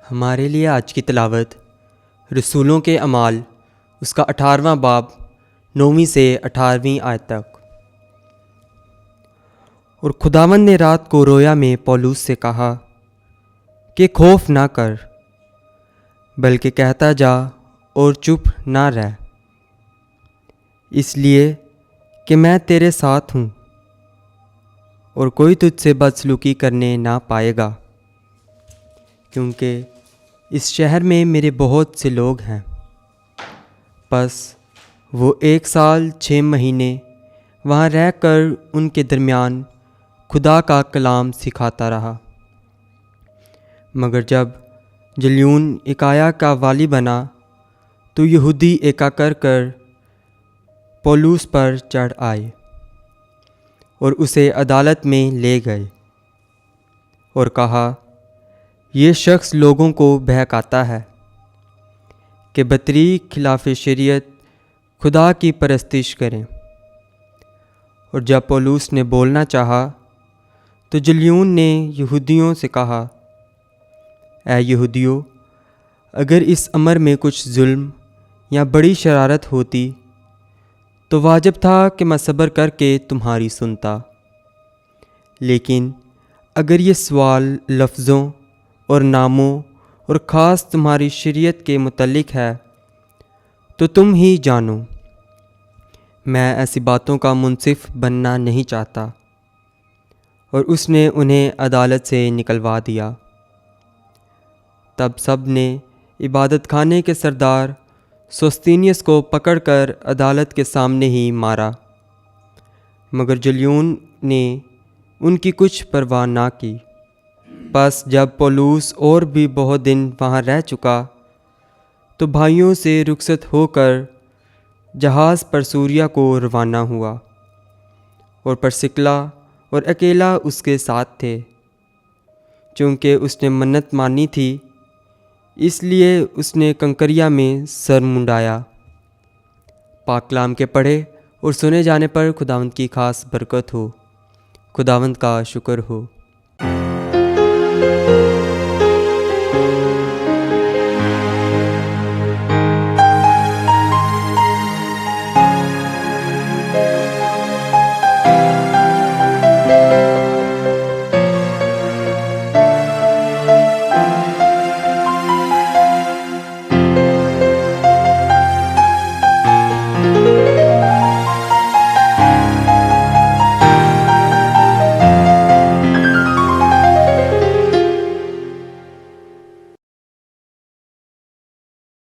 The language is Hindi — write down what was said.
हमारे लिए आज की तिलावत रसूलों के अमाल उसका 18वां बाब 9वीं से 18वीं आयत तक। और खुदावंद ने रात को रोया में पौलुस से कहा कि खौफ ना कर, बल्कि कहता जा और चुप ना रह, इसलिए कि मैं तेरे साथ हूँ और कोई तुझसे बदसलूकी करने ना पाएगा, क्योंकि इस शहर में मेरे बहुत से लोग हैं। बस वो 1 साल 6 महीने वहाँ रहकर उनके दरमियान खुदा का कलाम सिखाता रहा। मगर जब जल्यून इकाया का वाली बना तो यहूदी एका कर पौलुस पर चढ़ आए और उसे अदालत में ले गए और कहा, ये शख्स लोगों को बहकाता है कि बतरी खिलाफ शरीयत खुदा की परस्तिश करें। और जब पौलुस ने बोलना चाहा तो जल्यून ने यहूदियों से कहा, ऐ यहूदियों, अगर इस अमर में कुछ जुल्म या बड़ी शरारत होती तो वाजिब था कि मैं सब्र करके तुम्हारी सुनता, लेकिन अगर ये सवाल लफ्ज़ों और नामों और ख़ास तुम्हारी शरीयत के मुतल्लिक है तो तुम ही जानो। मैं ऐसी बातों का मुंसिफ बनना नहीं चाहता। और उसने उन्हें अदालत से निकलवा दिया। तब सब ने इबादत खाने के सरदार सोस्थिनियस को पकड़कर अदालत के सामने ही मारा, मगर जल्यून ने उनकी कुछ परवाह ना की। बस जब पौलुस और भी बहुत दिन वहाँ रह चुका तो भाइयों से रुखसत होकर जहाज़ पर सूरिया को रवाना हुआ और परसिकला और अकेला उसके साथ थे। चूँकि उसने मन्नत मानी थी, इसलिए उसने कंकरिया में सर मुंडाया। पाक कलाम के पढ़े और सुने जाने पर खुदावंद की खास बरकत हो। खुदावंद का शुक्र हो।